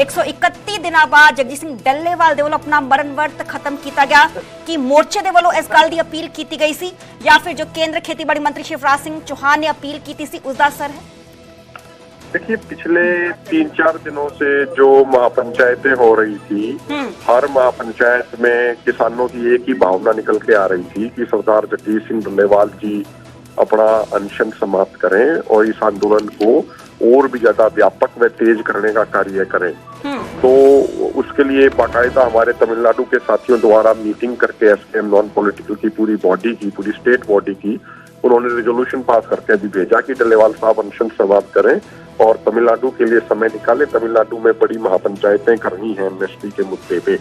131 ਦਿਨਾਂ ਬਾਅਦ ਜਗਜੀਤ ਸਿੰਘ ਡੱਲੇਵਾਲ ਦੇ ਵੱਲੋਂ ਆਪਣਾ ਮਰਨ ਵਰਤ ਖਤਮ ਕੀਤਾ ਗਿਆ ਕਿ ਮੋਰਚੇ ਦੇ ਵੱਲੋਂ ਇਸ ਗੱਲ ਦੀ ਅਪੀਲ ਕੀਤੀ ਗਈ ਸੀ ਜਾਂ ਫਿਰ ਜੋ ਕੇਂਦਰ ਖੇਤੀਬਾੜੀ ਮੰਤਰੀ शिवराज सिंह चौहान ने अपील की थी उसका असर है? देखिए, पिछले 3-4 दिनों से जो महापंचायतें हो रही थी, हर महापंचायत में किसानों की एक ही भावना निकल के आ रही थी कि सरदार जगजीत सिंह डल्लेवाल जी अपना अनशन समाप्त करें और इस आंदोलन को और भी ज्यादा व्यापक व तेज करने का कार्य करें। तो उसके लिए बाकायदा हमारे तमिलनाडु के साथियों द्वारा मीटिंग करके एसकेएम नॉन पॉलिटिकल की पूरी बॉडी की, पूरी स्टेट बॉडी की, उन्होंने रिजोल्यूशन पास करके अभी भेजा कि डल्लेवाल साहब अनशन समाप्त करें और तमिलनाडु के लिए समय निकाले। तमिलनाडु में बड़ी महापंचायतें करनी है एमएसपी के मुद्दे पे।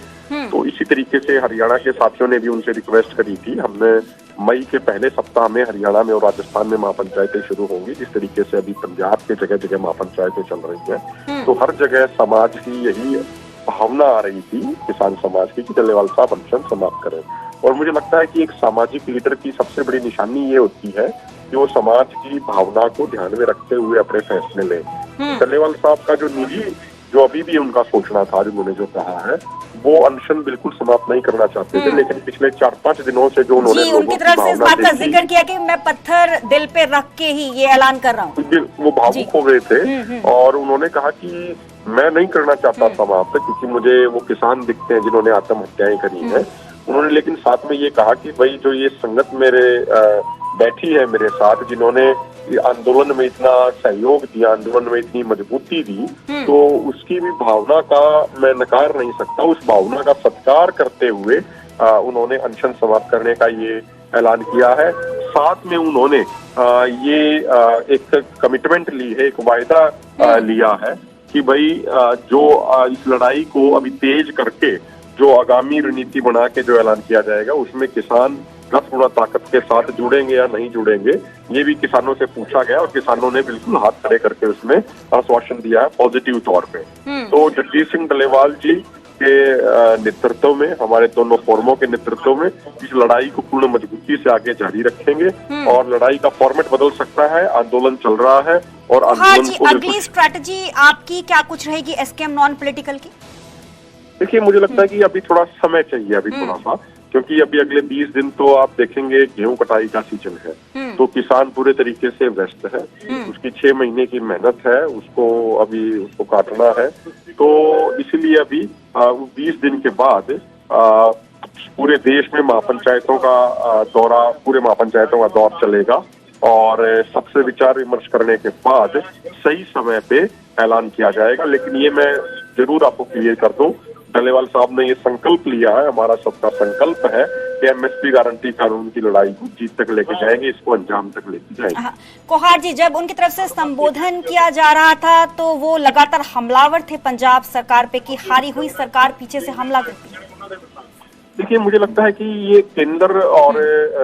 तो इसी तरीके से हरियाणा के साथियों ने भी उनसे रिक्वेस्ट करी थी। हमने मई के पहले सप्ताह में हरियाणा में और राजस्थान में महापंचायतें शुरू होंगी, जिस तरीके से अभी पंजाब के जगह जगह महापंचायतें चल रही हैं। तो हर जगह समाज की यही भावना आ रही थी, किसान समाज की, कि डल्लेवाल साहब अनशन समाप्त करें। और मुझे लगता है कि एक सामाजिक लीडर की सबसे बड़ी निशानी ये होती है कि वो समाज की भावना को ध्यान में रखते हुए अपने फैसले लें। डल्लेवाल साहब का जो निजी, जो अभी भी उनका सोचना था, जो उन्होंने जो कहा है, वो अनशन बिल्कुल समाप्त नहीं करना चाहते थे, लेकिन पिछले 4-5 दिनों से जो उन्होंने उनकी तरफ से इस बात का जिक्र किया कि मैं पत्थर दिल पे रख के ही ये ऐलान कर रहा हूँ, वो भावुक हो गए थे और उन्होंने कहा कि मैं नहीं करना चाहता समाप्त, क्योंकि मुझे वो किसान दिखते हैं जिन्होंने आत्महत्याएं करी हैं। उन्होंने लेकिन साथ में ये कहा कि भाई जो ये संगत मेरे बैठी है मेरे साथ, जिन्होंने आंदोलन में इतना सहयोग दिया, आंदोलन में इतनी मजबूती दी, तो उसकी भी भावना का मैं नकार नहीं सकता। उस भावना का सत्कार करते हुए उन्होंने अनशन समाप्त करने का ये ऐलान किया है। साथ में उन्होंने ये एक कमिटमेंट ली है, एक वायदा लिया है कि भाई जो इस लड़ाई को अभी तेज करके जो आगामी रणनीति बना के जो ऐलान किया जाएगा, उसमें किसान 10 गुना ताकत के साथ जुड़ेंगे या नहीं जुड़ेंगे, ये भी किसानों से पूछा गया और किसानों ने बिल्कुल हाथ खड़े करके उसमें आश्वासन दिया है पॉजिटिव तौर पे। तो जगजीत सिंह डल्लेवाल जी के नेतृत्व में, हमारे दोनों फोरमों के नेतृत्व में इस लड़ाई को पूर्ण मजबूती से आगे जारी रखेंगे और लड़ाई का फॉर्मेट बदल सकता है। आंदोलन चल रहा है और आंदोलन को अगली स्ट्रैटेजी आपकी क्या कुछ रहेगी एसकेएम नॉन पॉलिटिकल की? देखिए, मुझे लगता है कि अभी थोड़ा समय चाहिए, अभी थोड़ा सा, क्योंकि अभी अगले 20 दिन तो आप देखेंगे गेहूं कटाई का सीजन है, तो किसान पूरे तरीके से व्यस्त है। उसकी 6 महीने की मेहनत है, उसको काटना है। तो इसलिए अभी 20 दिन के बाद पूरे देश में महापंचायतों का दौरा, पूरे महापंचायतों का दौर चलेगा और सबसे विचार विमर्श करने के बाद सही समय पे ऐलान किया जाएगा। लेकिन ये मैं जरूर आपको क्लियर कर दूं, डल्लेवाल साहब ने ये संकल्प लिया है, हमारा सबका संकल्प है कि एमएसपी गारंटी कानून की लड़ाई को जीत तक लेके जाएंगे, इसको अंजाम तक लेके जाएंगे। कोहार जी, जब उनकी तरफ से संबोधन किया जा रहा था तो वो लगातार हमलावर थे पंजाब सरकार पे कि हारी हुई सरकार पीछे से हमला करती है। देखिए, मुझे लगता है कि ये केंद्र और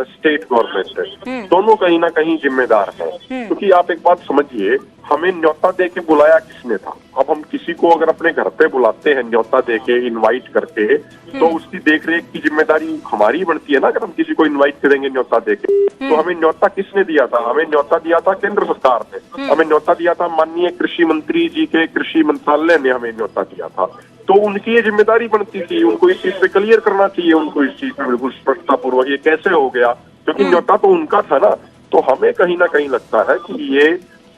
स्टेट गवर्नमेंट दोनों कहीं ना कहीं जिम्मेदार हैं, क्योंकि आप एक बात समझिए, हमें न्योता दे के बुलाया किसने था? अब हम किसी को अगर अपने घर पे बुलाते हैं न्योता दे के, इन्वाइट करके, तो उसकी देखरेख की जिम्मेदारी हमारी बनती है ना। अगर हम किसी को इन्वाइट करेंगे न्योता दे के, तो हमें न्योता किसने दिया था? हमें न्योता दिया था केंद्र सरकार ने, हमें न्योता दिया था माननीय कृषि मंत्री जी के कृषि मंत्रालय ने हमें न्योता दिया था। तो उनकी ये जिम्मेदारी बनती थी, उनको इस चीज पे क्लियर करना चाहिए, उनको इस चीज पे बिल्कुल स्पष्टता पूर्वक ये कैसे हो गया, क्योंकि न्योता तो उनका था ना। तो हमें कहीं ना कहीं लगता है कि ये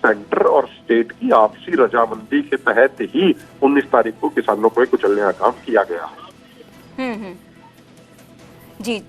सेंटर और स्टेट की आपसी रजामंदी के तहत ही 19 तारीख को किसानों को कुचलने का काम किया गया है। जी।